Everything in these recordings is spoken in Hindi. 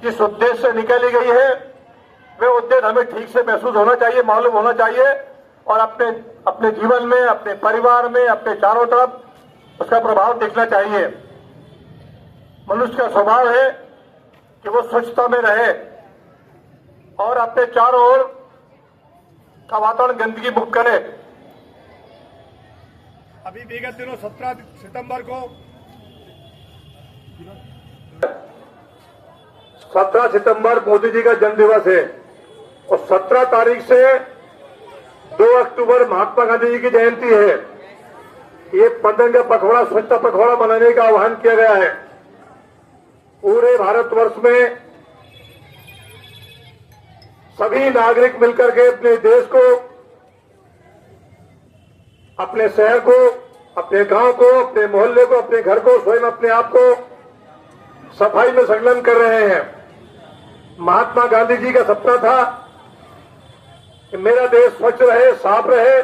जिस उद्देश्य से निकाली गई है वे उद्देश्य हमें ठीक से महसूस होना चाहिए, मालूम होना चाहिए और अपने जीवन में, अपने परिवार में, अपने चारों तरफ उसका प्रभाव देखना चाहिए। मनुष्य का स्वभाव है कि वो स्वच्छता में रहे और अपने चारों ओर का वातावरण गंदगी मुक्त करे। अभी विगत दिनों 17 सितंबर को 17 सितंबर मोदी जी का जन्म दिवस है और 17 तारीख से 2 अक्टूबर महात्मा गांधी जी की जयंती है। ये पतंग पखवाड़ा, स्वच्छता पखवाड़ा मनाने का आह्वान किया गया है। पूरे भारतवर्ष में सभी नागरिक मिलकर के अपने देश को, अपने शहर को, अपने गांव को, अपने मोहल्ले को, अपने घर को, स्वयं अपने आप को सफाई में संलग्न कर रहे हैं। महात्मा गांधी जी का सपना था कि मेरा देश स्वच्छ रहे, साफ रहे,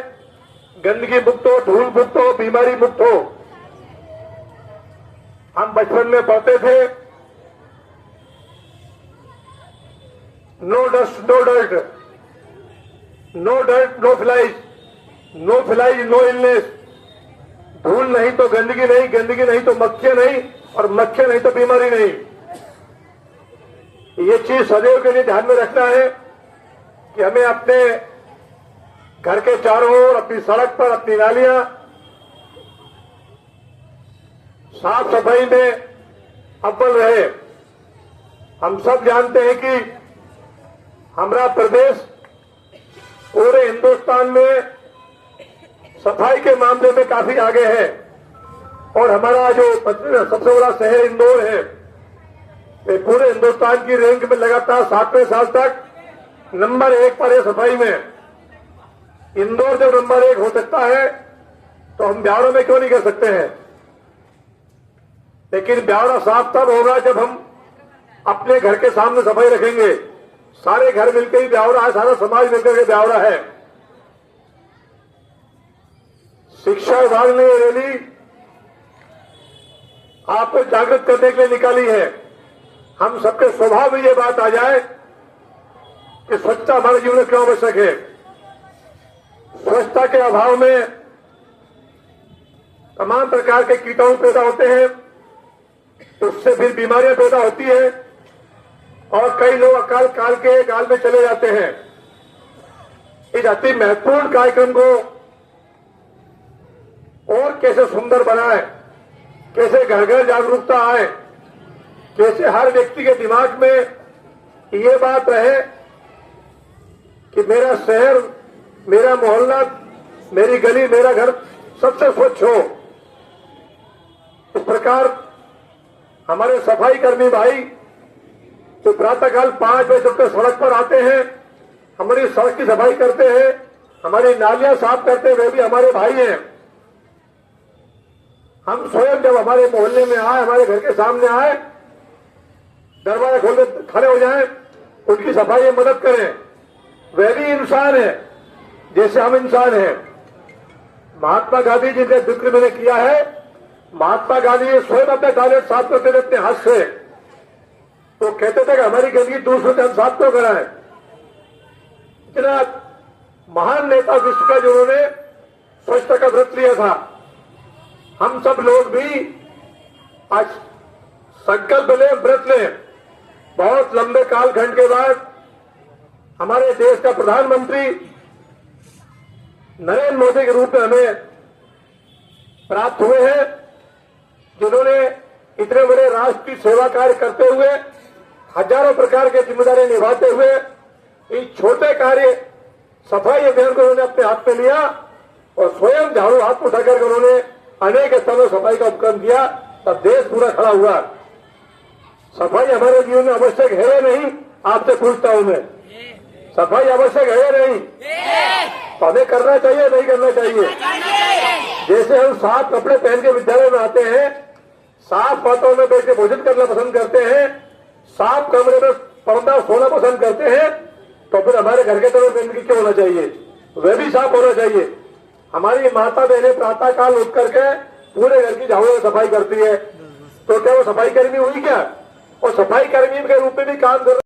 गंदगी मुक्त हो, धूल मुक्त हो, बीमारी मुक्त हो। हम बचपन में पढ़ते थे, no dust no dirt, no dirt no flies, no flies no illness. धूल नहीं तो गंदगी नहीं, गंदगी नहीं तो मक्खियां नहीं और मक्खियां नहीं तो बीमारी नहीं। ये चीज सदैव के लिए ध्यान में रखना है कि हमें अपने घर के चारों ओर, अपनी सड़क पर, अपनी नालियां साफ सफाई में अव्वल रहे। हम सब जानते हैं कि हमारा प्रदेश पूरे हिंदुस्तान में सफाई के मामले में काफी आगे है और हमारा जो सबसे बड़ा शहर इंदौर है, ये पूरे हिंदुस्तान की रैंक में लगातार 7वें साल तक नंबर 1 पर है सफाई में। इंदौर जब नंबर 1 हो सकता है तो हम ब्यावरा में क्यों नहीं कर सकते हैं? लेकिन ब्यावरा साफ तब होगा जब हम अपने घर के सामने सफाई रखेंगे। सारे घर मिलकर ही ब्यावरा है, सारा समाज मिलकर के ब्यावरा है। शिक्षा विभाग ने ये रैली आपको जागृत करने के लिए निकाली है। हम सबके स्वभाव में ये बात आ जाए कि स्वच्छता हमारे जीवन में क्यों आवश्यक है। स्वच्छता के अभाव में तमाम प्रकार के कीटाणु पैदा होते हैं, उससे फिर बीमारियां पैदा होती है और कई लोग अकाल काल के काल में चले जाते हैं। इस अति महत्वपूर्ण कार्यक्रम को और कैसे सुंदर बनाए, कैसे घर घर जागरूकता आए, कैसे हर व्यक्ति के दिमाग में ये बात रहे कि मेरा शहर, मेरा मोहल्ला, मेरी गली, मेरा घर सबसे स्वच्छ हो। इस प्रकार हमारे सफाई कर्मी भाई जो प्रातःकाल 5 बजे तक सड़क पर आते हैं, हमारी सड़क की सफाई करते हैं, हमारी नालियां साफ करते हैं, वे भी हमारे भाई हैं। हम स्वयं जब हमारे मोहल्ले में आए, हमारे घर के सामने आए, दरवाजा खोल के खड़े हो जाएं, उनकी सफाई में मदद करें। वे भी इंसान है जैसे हम इंसान हैं। महात्मा गांधी जी ने जिक्र मैंने किया है, महात्मा गांधी जी स्वयं अपने टॉयलेट साफ करते थे अपने हाथ से। तो कहते थे कि हमारी गंदगी दूसरों से हम साफ क्यों कराएं। इतना महान नेता विश्व का जिन्होंने स्वच्छता का व्रत लिया था। हम सब लोग भी आज संकल्प लें, व्रत लें। बहुत लंबे कालखंड के बाद हमारे देश का प्रधानमंत्री नरेंद्र मोदी के रूप में हमें प्राप्त हुए हैं, जिन्होंने इतने बड़े राष्ट्र की सेवा कार्य करते हुए, हजारों प्रकार के जिम्मेदारी निभाते हुए, इन छोटे कार्य सफाई अभियान को उन्होंने अपने हाथ में लिया और स्वयं झाड़ू हाथ उठाकर उन्होंने अनेक स्थानों सफाई का उपक्रम किया, तब देश पूरा खड़ा हुआ। सफाई हमारे जीवन में आवश्यक है या नहीं, आपसे पूछता हूं मैं। सफाई आवश्यक है या नहीं? तो हमें करना चाहिए, नहीं करना चाहिए? जैसे हम साफ कपड़े पहन के विद्यालय में आते हैं, साफ वातावरण में बैठ के भोजन करना पसंद करते हैं, साफ कमरे में पर्दा सोना पसंद करते हैं, तो फिर हमारे घर के तरफ गंदगी क्यों होना चाहिए? वह भी साफ होना चाहिए। हमारी माता बहनें प्रातः काल उठ करके पूरे घर की झाड़ू में सफाई करती है, तो क्या वो सफाई कर्मी हुई क्या? और सफाई कर्मी के रूप में भी काम कर रहे हैं।